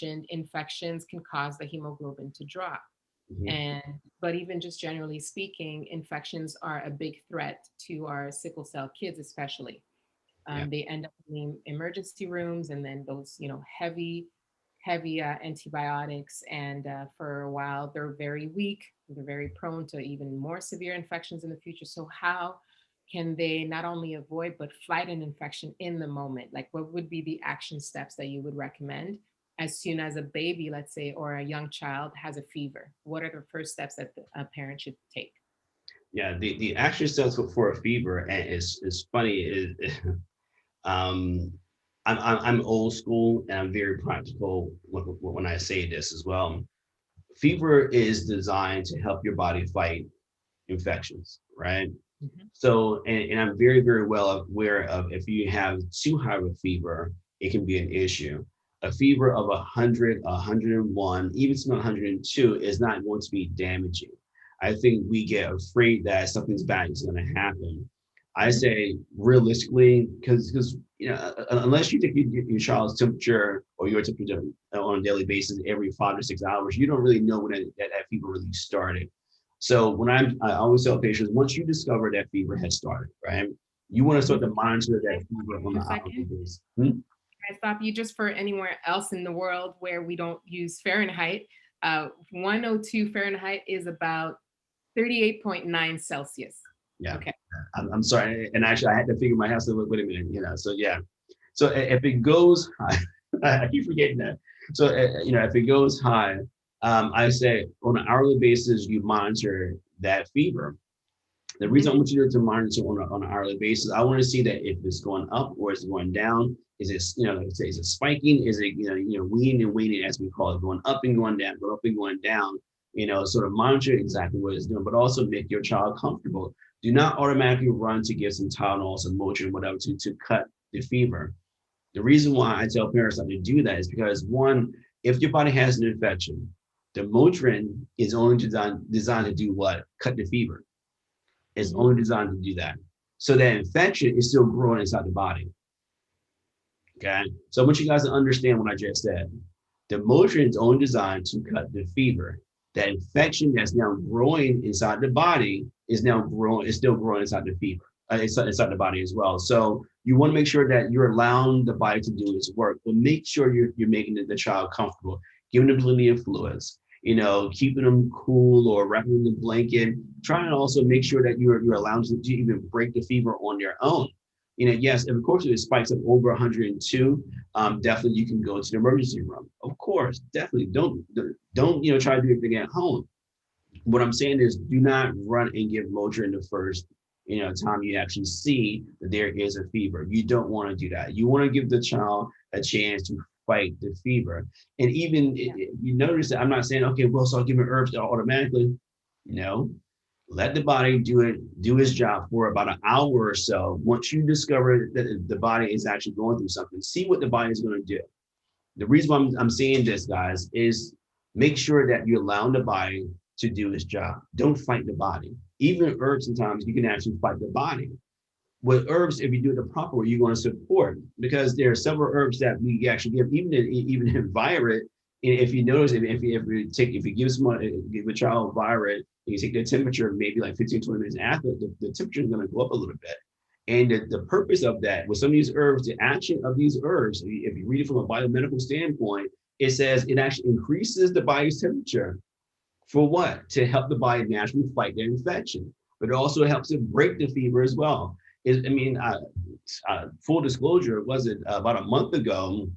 infections can cause the hemoglobin to drop. Mhm. And but even just generally speaking, infections are a big threat to our sickle cell kids, especially. Yeah. They end up in the emergency rooms, and then those, heavy antibiotics. And for a while, they're very weak. They're very prone to even more severe infections in the future. So how can they not only avoid but fight an infection in the moment? Like, what would be the action steps that you would recommend as soon as a baby, let's say, or a young child has a fever? What are the first steps that a parent should take? Yeah. The action steps for a fever, and is funny is um I'm old school and I'm very practical when I say this as well. Fever is designed to help your body fight infections, right? Mhm. So, and I'm very, very well aware of if you have too high of a fever, it can be an issue. A fever of 100, 101, even to 102 is not going to be damaging. I think we get afraid that something's bad is going to happen. I Mhm. say realistically, because unless you take your child's temperature or your temperature on a daily basis every 5 to 6 hours, you don't really know when that fever really started. So I always tell patients, once you discover that fever has started, right, you want to Mhm. start to monitor Can I that stop fever you on for the a hourly second? basis. Can I stop you just for anywhere else in the world where we don't use Fahrenheit? 102 Fahrenheit is about 38.9 Celsius. Yeah, Okay. I'm sorry, and actually I had to figure my house. Wait a minute, so yeah, so if it goes high, I keep forgetting that. So if it goes high, I say on an hourly basis you monitor that fever. The reason Hmm. I want you to monitor on an hourly basis, I want to see that if it's going up or is it going down. Is it, like I say, is it spiking? Is it, weaning and waning, as we call it, going up and going down, going up and going down? Sort of monitor exactly what it's doing, but also make your child comfortable. Do not automatically run to give some Tylenol, some Motrin, whatever, to cut the fever. The reason why I tell parents not to do that is because one, if your body has an infection, the Motrin is only designed to do what? Cut the fever. It's Hmm. only designed to do that. So that infection is still growing inside the body. Okay. So I want you guys to understand what I just said. The Motrin is only designed to cut the fever. That infection that's now growing inside the body is still growing inside the fever, inside the body as well. So you want to make sure that you're allowing the body to do its work, but make sure you're making the child comfortable, giving them plenty of fluids, keeping them cool or wrapping them in a blanket. Trying to also make sure that you're allowing them to even break the fever on their own. Yes, of course, if it spikes up over 102, definitely you can go to the emergency room. Of course, definitely don't try to do everything at home. What I'm saying is, do not run and give Motrin the first time you actually see that there is a fever. You don't want to do that. You want to give the child a chance to fight the fever. And even Yeah. you notice that I'm not saying, okay, well, so I'll give him herbs automatically. No, let the body do its job for about an hour or so. Once you discover that the body is actually going through something, see what the body is going to do. The reason why I'm saying this, guys, is make sure that you're allowing the body to do its job. Don't fight the body. Even herbs, sometimes you can actually fight the body. With herbs, if you do it the proper way, you're going to support, because there are several herbs that we actually give, even virus. If you notice, if you give a child virus, you take their temperature maybe like 15, 20 minutes after, the temperature is going to go up a little bit. And the purpose of that, with some of these herbs, the action of these herbs, if you read it from a biomedical standpoint, it says it actually increases the body's temperature. For what? To help the body naturally fight the infection, but it also helps it break the fever as well. Full disclosure, was it about a month ago?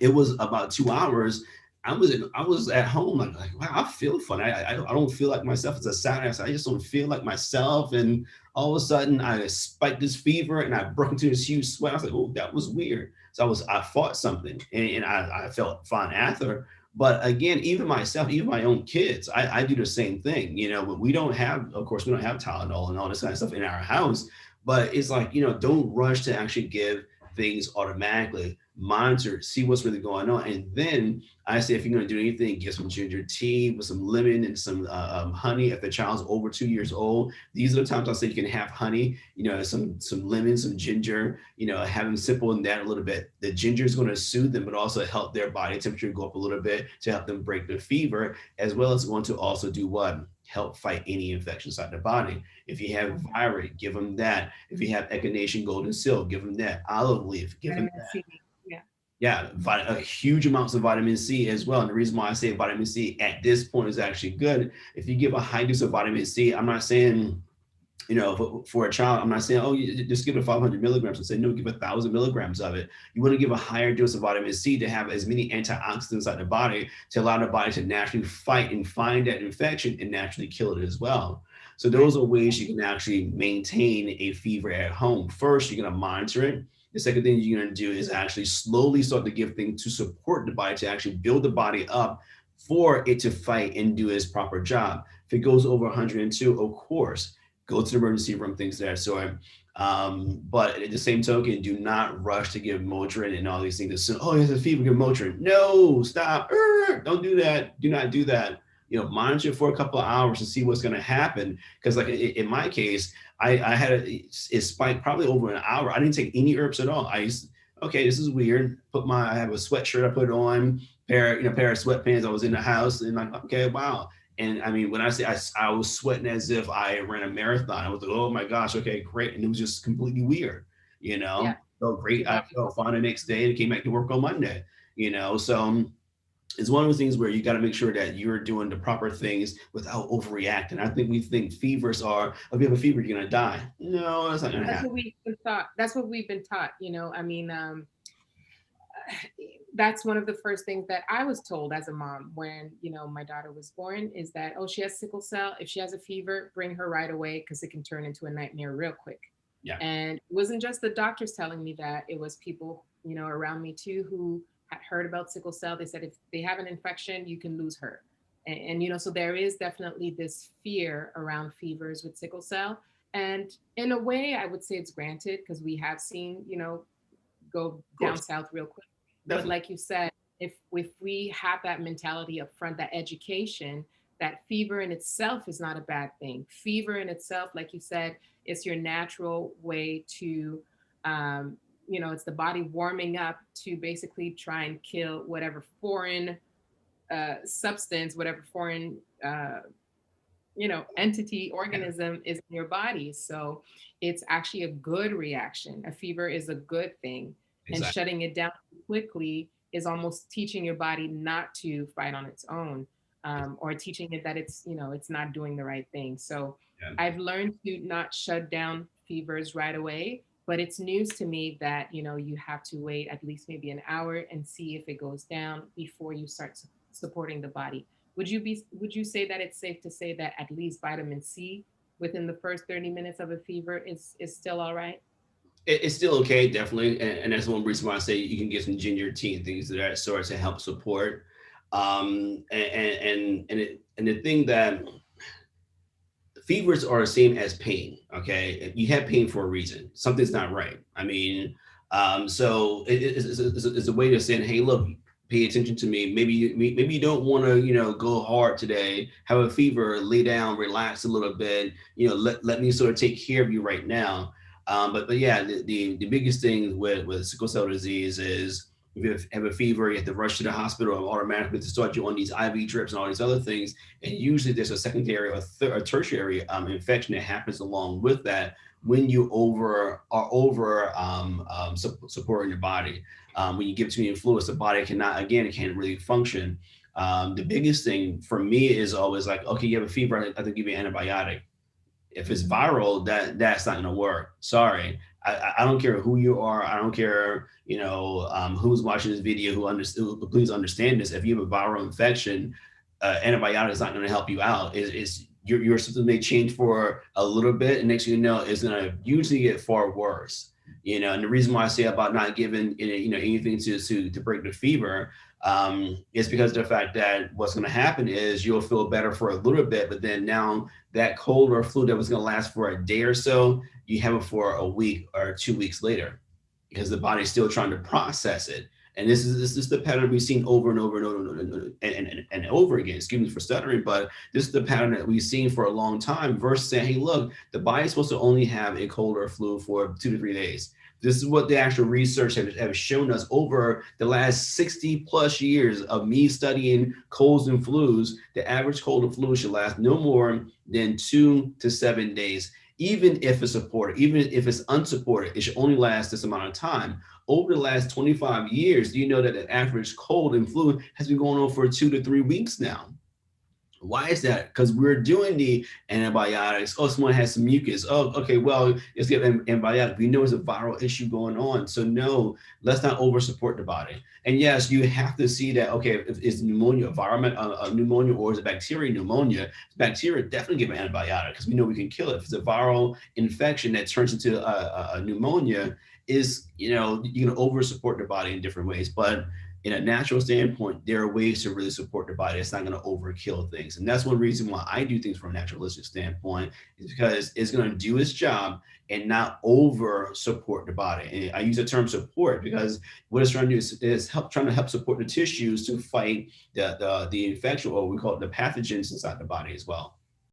It was about 2 hours. I was at home like wow, I feel fun. I don't feel like myself. It's a Saturday. I just don't feel like myself. And all of a sudden I spiked this fever and I broke into this huge sweat. I was like, oh, that was weird. So I fought something, and I felt fine after. But again, even myself, even my own kids, I do the same thing. But we don't have, of course, we don't have Tylenol and all this kind of stuff in our house. But it's like, don't rush to actually give things automatically, monitor, see what's really going on. And then I say, if you're going to do anything, get some ginger tea with some lemon and some honey. If the child's over 2 years old, these are the times I say you can have honey, some lemon, some ginger, have them sip on that a little bit. The ginger is going to soothe them, but also help their body temperature go up a little bit to help them break the fever, as well as going to also do what? Help fight any infections inside the body. If you have virus, give them that. If you have echinacea golden seal, give them that. Olive leaf, give them Vitamin that. C. Yeah. Yeah, huge amounts of vitamin C as well. And the reason why I say vitamin C at this point is actually good. If you give a high dose of vitamin C, I'm not saying, for a child, I'm not saying, oh, you just give it 500 milligrams. I say, no, give 1,000 milligrams of it. You want to give a higher dose of vitamin C to have as many antioxidants inside the body to allow the body to naturally fight and find that infection and naturally kill it as well. So Right. those are ways you can actually maintain a fever at home. First, you're going to monitor it. The second thing you're going to do is actually slowly start to give things to support the body, to actually build the body up for it to fight and do its proper job. If it goes over 102, of course, go to the emergency room, things of that sort. But at the same token, do not rush to give Motrin and all these things. So, oh, he has a fever, give Motrin. No, stop. Don't do that. Do not do that. Monitor for a couple of hours to see what's going to happen. Because, like in my case, I had it spiked probably over an hour. I didn't take any herbs at all. Okay, this is weird. I have a sweatshirt I put on, pair of sweatpants. I was in the house and like, okay, wow. And I mean, when I say I was sweating as if I ran a marathon, I was like, oh my gosh, okay, great. And it was just completely weird, Yeah. So great. Your I body felt fine the next day and came back to work on Monday, So it's one of those things where you got to make sure that you're doing the proper things without overreacting. I think we think fevers are, if you have a fever, you're going to die. No, that's not going to That's happen. what we've been taught. That's what we've been taught. I mean, that's one of the first things that I was told as a mom when, my daughter was born is that, oh, she has sickle cell. If she has a fever, bring her right away because it can turn into a nightmare real quick. Yeah. And it wasn't just the doctors telling me that, it was people, around me too, who had heard about sickle cell. They said if they have an infection, you can lose her. And so there is definitely this fear around fevers with sickle cell. And in a way, I would say it's granted because we have seen, go Of down course. south real quick. But Definitely. like you said, if we have that mentality up front, that education, that fever in itself is not a bad thing. Fever in itself, like you said, it's your natural way to, it's the body warming up to basically try and kill whatever foreign substance, whatever foreign entity, Yeah. organism is in your body. So it's actually a good reaction. A fever is a good thing. And Exactly. shutting it down quickly is almost teaching your body not to fight on its own, or teaching it that it's not doing the right thing. So Yeah. I've learned to not shut down fevers right away, but it's news to me that you have to wait at least maybe an hour and see if it goes down before you start supporting the body. Would you say that it's safe to say that at least vitamin C within the first 30 minutes of a fever is still all right? It's still okay, definitely, and that's one reason why I say you can get some ginger tea and things of that sort to help support. And the thing that fevers are the same as pain. Okay, you have pain for a reason. Something's not right. I mean, so it's a way of saying, hey, look, pay attention to me. Maybe you don't want to go hard today. Have a fever, lay down, relax a little bit. Let me sort of take care of you right now. But yeah, the biggest thing with sickle cell disease is if you have a fever, you have to rush to the hospital automatically to start you on these IV drips and all these other things. And usually there's a secondary or tertiary infection that happens along with that when you supporting your body. When you give too many fluids, the body it can't really function. The biggest thing for me is always like, okay, you have a fever, I have to give you an antibiotic. If it's viral, that's not going to work. Sorry. I don't care who you are. I don't care, who's watching this video, please understand this. If you have a viral infection, antibiotic is not going to help you out. Your symptoms may change for a little bit, and next thing you know, it's going to usually get far worse. And the reason why I say about not giving anything to break the fever, is because of the fact that what's going to happen is you'll feel better for a little bit, but then now that cold or flu that was going to last for a day or so, you have it for a week or 2 weeks later. because the body's still trying to process it. And this is the pattern we've seen over and over and over and over again. Excuse me for stuttering, but this is the pattern that we've seen for a long time. Versus saying, hey, look, the body's supposed to only have a cold or a flu for 2 to 3 days. This is what the actual research have shown us over the last 60 plus years of me studying colds and flus. The average cold and flu should last no more than 2 to 7 days. Even if it's supported, even if it's unsupported, it should only last this amount of time. Over the last 25 years, do you know that the average cold and flu has been going on for 2 to 3 weeks now? Why is that? Because we're doing the antibiotics. Oh, someone has some mucus. Oh, okay, well, let's give them antibiotics. We know it's a viral issue going on. So no, let's not over support the body. And yes, you have to see that, okay, if it's pneumonia, a pneumonia, or is it bacteria pneumonia? Bacteria, definitely give an antibiotic because we know we can kill it. If it's a viral infection that turns into a pneumonia, is, you can over support the body in different ways. But in a natural standpoint, there are ways to really support the body. It's not going to overkill things. And that's one reason why I do things from a naturalistic standpoint, is because it's going to do its job and not over support the body. And I use the term support because what it's trying to do is trying to help support the tissues to fight the infection, or we call it the pathogens inside the body as well.